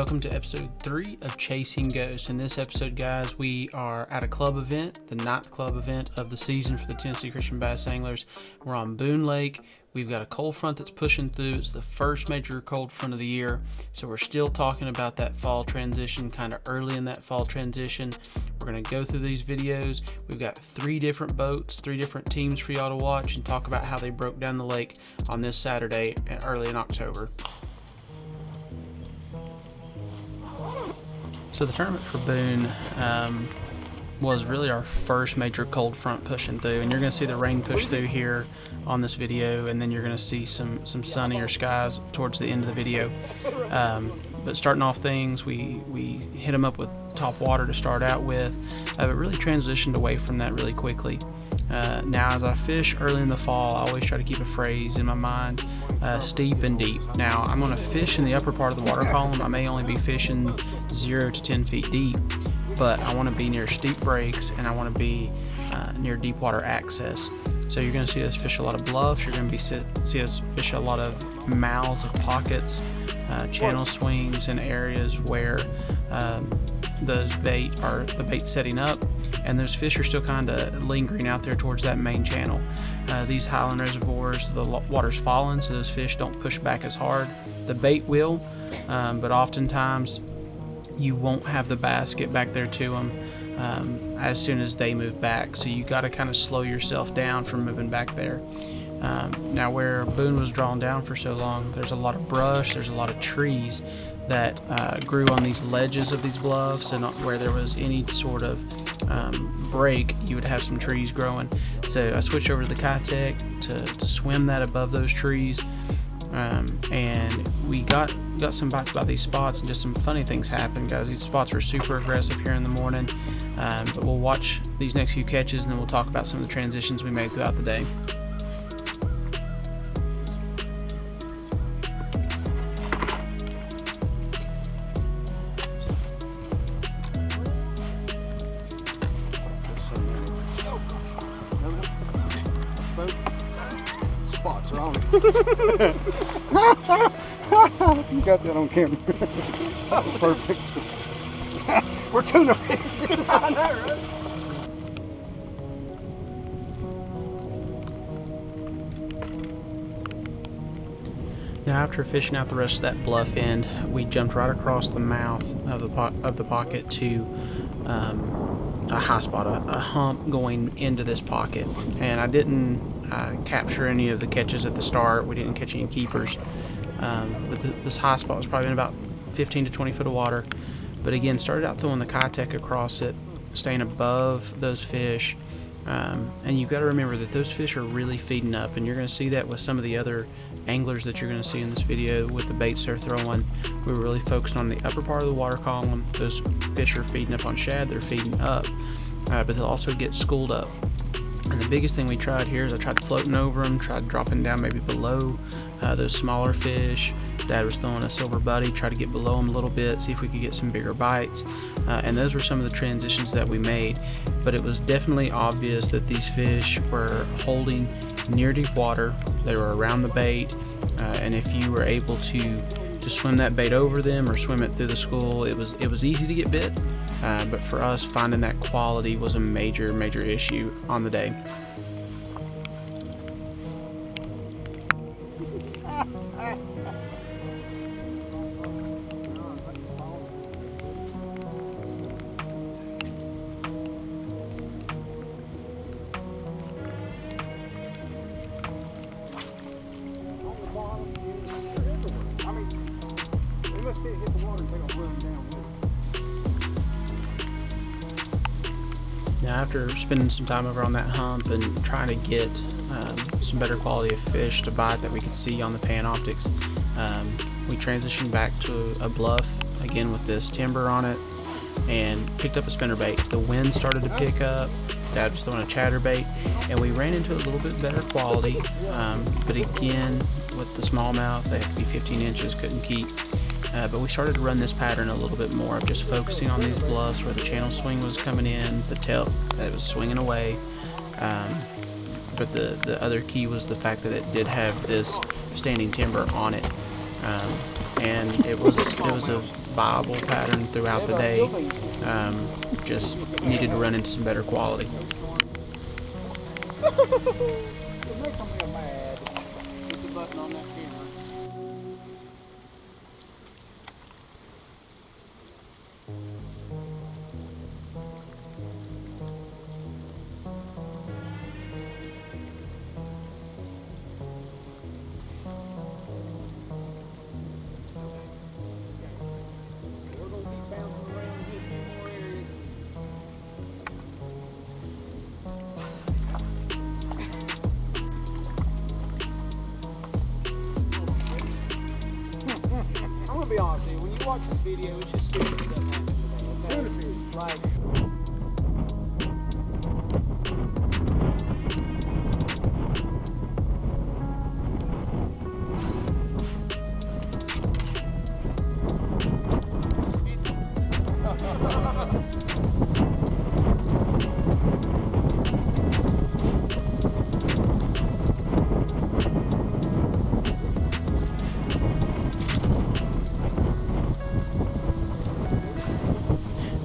Welcome to episode 3 of Chasing Ghosts. In this episode, guys, we are at a club event, the 9th club event of the season for the Tennessee Christian Bass Anglers. We're on Boone Lake. We've got a cold front that's pushing through. It's the first major cold front of the year, so we're still talking about that fall transition, kind of early in that fall transition. We're going to go through these videos. We've got 3 different boats, 3 different teams for y'all to watch and talk about how they broke down the lake on this Saturday early in October. So the tournament for Boone was really our first major cold front pushing through, and you're going to see the rain push through here on this video, and then you're going to see some sunnier skies towards the end of the video. But starting off things, we hit them up with top water to start out with, but really transitioned away from that really quickly. Now as I fish early in the fall, I always try to keep a phrase in my mind, steep and deep. Now I'm going to fish in the upper part of the water column. I may only be fishing 0 to 10 feet deep, but I want to be near steep breaks and I want to be near deep water access. So you're going to see us fish a lot of bluffs. You're going to see us fish a lot of mouths of pockets, channel swings, and areas where the bait's setting up, and those fish are still kind of lingering out there towards that main channel. These highland reservoirs, the water's falling, so those fish don't push back as hard. The bait will, but oftentimes you won't have the bass get back there to them as soon as they move back. So you got to kind of slow yourself down from moving back there. Now where Boone was drawn down for so long, there's a lot of brush, there's a lot of trees that grew on these ledges of these bluffs, and where there was any sort of break, you would have some trees growing. So I switched over to the Kitech to swim that above those trees, and we got some bites about these spots, and just some funny things happened, guys. These spots were super aggressive here in the morning, but we'll watch these next few catches and then we'll talk about some of the transitions we made throughout the day. Spots are on it. You got that on camera. That was perfect. We're tuna fish. I know, right? Now after fishing out the rest of that bluff end, we jumped right across the mouth of the pocket to a high spot, a hump going into this pocket. And I didn't capture any of the catches at the start. We didn't catch any keepers, but this high spot was probably in about 15 to 20 foot of water. But again, started out throwing the Kitech across it, staying above those fish, and you've got to remember that those fish are really feeding up, and you're going to see that with some of the other anglers that you're going to see in this video with the baits they're throwing. We were really focused on the upper part of the water column. Those fish are feeding up on shad, they're feeding up, but they'll also get schooled up. And the biggest thing we tried here is I tried floating over them, tried dropping down maybe below those smaller fish. Dad was throwing a silver buddy, tried to get below them a little bit, see if we could get some bigger bites. And those were some of the transitions that we made. But it was definitely obvious that these fish were holding near deep water. They were around the bait, and if you were able to swim that bait over them or swim it through the school, it was easy to get bit. But for us, finding that quality was a major issue on the day. Now after spending some time over on that hump and trying to get some better quality of fish to bite that we could see on the pan optics, we transitioned back to a bluff again with this timber on it and picked up a spinnerbait. The wind started to pick up, Dad was throwing a chatterbait, and we ran into a little bit better quality, but again with the smallmouth, they have to be 15 inches, couldn't keep. But we started to run this pattern a little bit more of just focusing on these bluffs where the channel swing was coming in, the tail that was swinging away. But the other key was the fact that it did have this standing timber on it. And it was a viable pattern throughout the day. Just needed to run into some better quality. You're making me mad. Hit the button on that camera. We're going to keep bouncing around here a few more areas. I'm gonna be honest with you, when you watch this video, it's just stupid stuff happening today, okay? Like,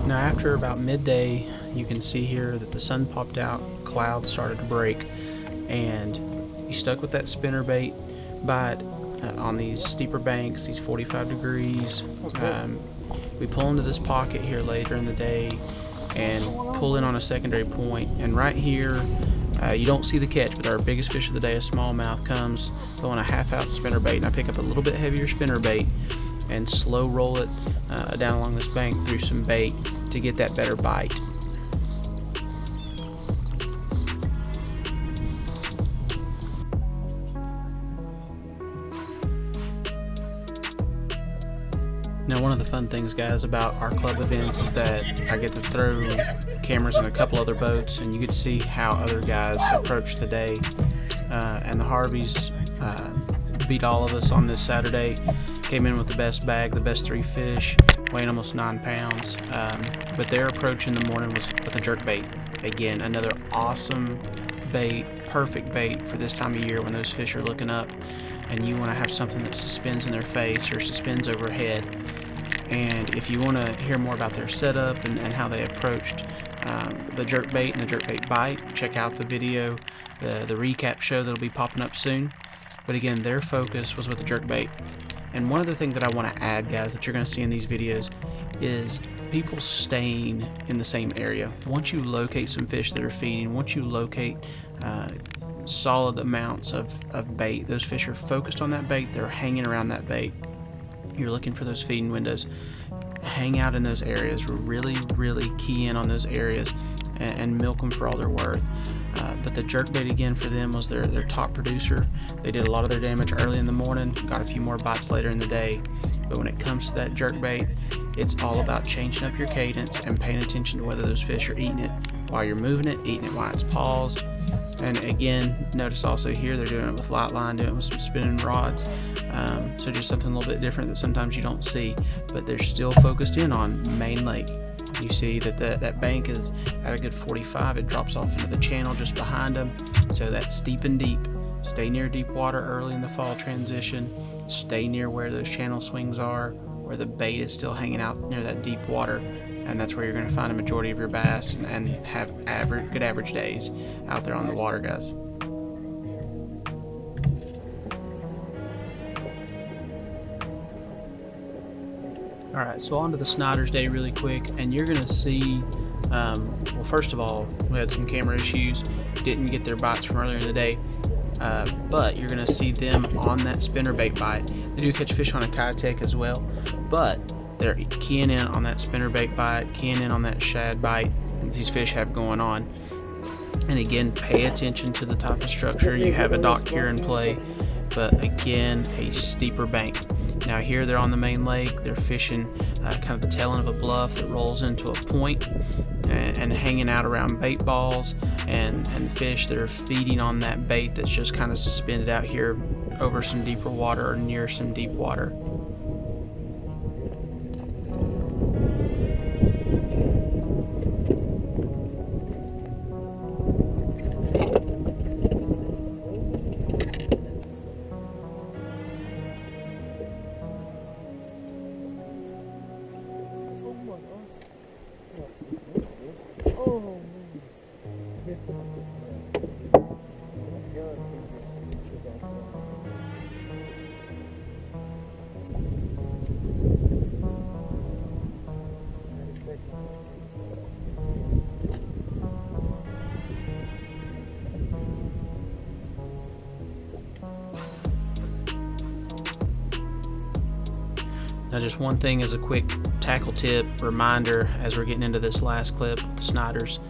Now after about midday, you can see here that the sun popped out, clouds started to break, and we stuck with that spinnerbait bite on these steeper banks, these 45 degrees. We pull into this pocket here later in the day and pull in on a secondary point, and right here you don't see the catch, but our biggest fish of the day, a smallmouth, comes throwing a half-ounce spinnerbait, and I pick up a little bit heavier spinnerbait and slow roll it down along this bank through some bait to get that better bite. Now, one of the fun things, guys, about our club events is that I get to throw cameras in a couple other boats, and you get to see how other guys approach the day. And the Harveys beat all of us on this Saturday. Came in with the best bag, the best 3 fish, weighing almost 9 pounds. But their approach in the morning was with a jerkbait. Again, another awesome bait, perfect bait for this time of year when those fish are looking up and you want to have something that suspends in their face or suspends overhead. And if you want to hear more about their setup and how they approached the jerkbait and the jerkbait bite, check out the video, the recap show that'll be popping up soon. But again, their focus was with the jerkbait. And one other thing that I want to add, guys, that you're going to see in these videos is people staying in the same area. Once you locate some fish that are feeding, once you locate solid amounts of bait, those fish are focused on that bait, they're hanging around that bait. You're looking for those feeding windows. Hang out in those areas, really, really key in on those areas and milk them for all they're worth. But the jerkbait, again, for them was their top producer. They did a lot of their damage early in the morning, got a few more bites later in the day. But when it comes to that jerkbait, it's all about changing up your cadence and paying attention to whether those fish are eating it while you're moving it, eating it while it's paused. And again, notice also here they're doing it with light line, doing it with some spinning rods. So just something a little bit different that sometimes you don't see, but they're still focused in on Main Lake. You see that that bank is at a good 45. It drops off into the channel just behind them. So that's steep and deep. Stay near deep water early in the fall transition. Stay near where those channel swings are, where the bait is still hanging out near that deep water. And that's where you're going to find a majority of your bass and have good average days out there on the water, guys. Alright, so on to the Snyder's Day really quick, and you're going to see, well, first of all, we had some camera issues, didn't get their bites from earlier in the day, but you're going to see them on that spinnerbait bite. They do catch fish on a Kitech as well, but they're keying in on that spinnerbait bite, keying in on that shad bite that these fish have going on. And again, pay attention to the type of structure. You have a dock here in play, but again, a steeper bank. Now here they're on the Main Lake, they're fishing kind of the tail end of a bluff that rolls into a point and hanging out around bait balls and the fish that are feeding on that bait that's just kind of suspended out here over some deeper water or near some deep water. Now, just one thing as a quick tackle tip reminder as we're getting into this last clip with the Sniders.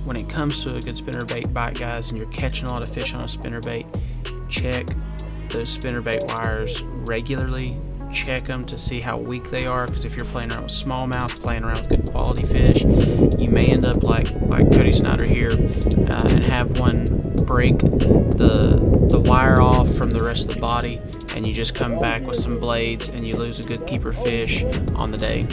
When it comes to a good spinnerbait bite, guys, and you're catching a lot of fish on a spinnerbait, check those spinnerbait wires regularly. Check them to see how weak they are, because if you're playing around with smallmouth, playing around with good quality fish, you may end up like Cody Snyder here and have one break the wire off from the rest of the body, and you just come back with some blades and you lose a good keeper fish on the day.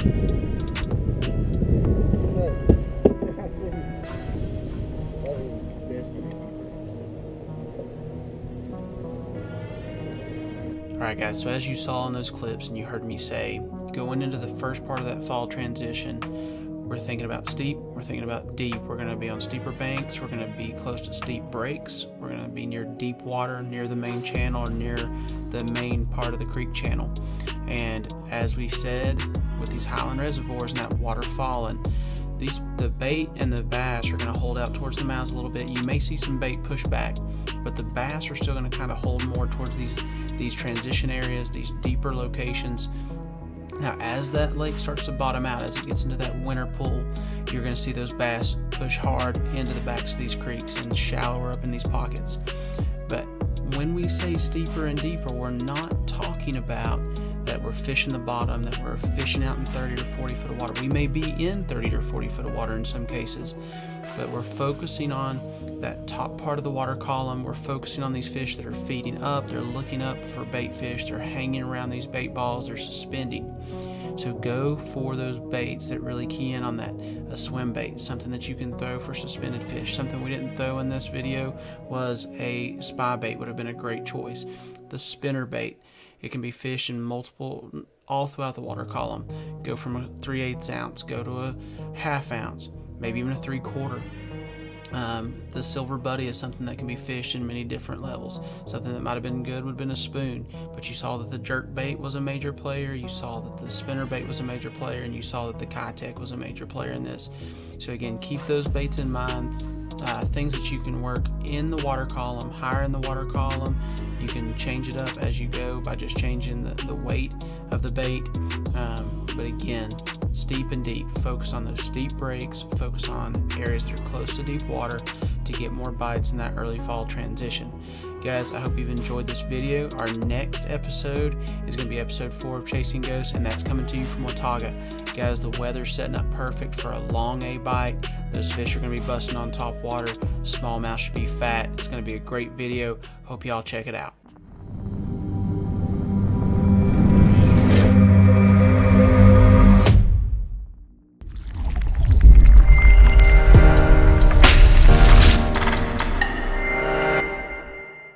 Alright guys, so as you saw in those clips and you heard me say, going into the first part of that fall transition, we're thinking about steep, we're thinking about deep. We're going to be on steeper banks, we're going to be close to steep breaks, we're going to be near deep water, near the main channel, or near the main part of the creek channel. And as we said, with these highland reservoirs and that water falling, the bait and the bass are going to hold out towards the mouths a little bit. You may see some bait push back, but the bass are still going to kind of hold more towards these transition areas, these deeper locations. Now, as that lake starts to bottom out, as it gets into that winter pool, you're going to see those bass push hard into the backs of these creeks and shallower up in these pockets. But when we say steeper and deeper, we're not talking about that we're fishing the bottom, that we're fishing out in 30 or 40 foot of water. We may be in 30 or 40 foot of water in some cases, but we're focusing on that top part of the water column. We're focusing on these fish that are feeding up, they're looking up for bait fish, they're hanging around these bait balls, they're suspending. So go for those baits that really key in on that. A swim bait, something that you can throw for suspended fish. Something we didn't throw in this video was a spy bait, would have been a great choice. The spinner bait, it can be fished in multiple, all throughout the water column. Go from a 3/8 ounce, go to a 1/2 ounce, maybe even a 3/4. The silver buddy is something that can be fished in many different levels. Something that might have been good would have been a spoon, but you saw that the jerk bait was a major player, you saw that the spinner bait was a major player, and you saw that the Kitech was a major player in this. So again, keep those baits in mind. Things that you can work in the water column, higher in the water column. You can change it up as you go by just changing the weight of the bait. But again, steep and deep. Focus on those steep breaks. Focus on areas that are close to deep water to get more bites in that early fall transition. Guys, I hope you've enjoyed this video. Our next episode is going to be episode 4 of Chasing Ghosts, and that's coming to you from Watauga. Guys, the weather's setting up perfect for a long A bite. Those fish are going to be busting on top water. Smallmouth should be fat. It's going to be a great video. Hope y'all check it out.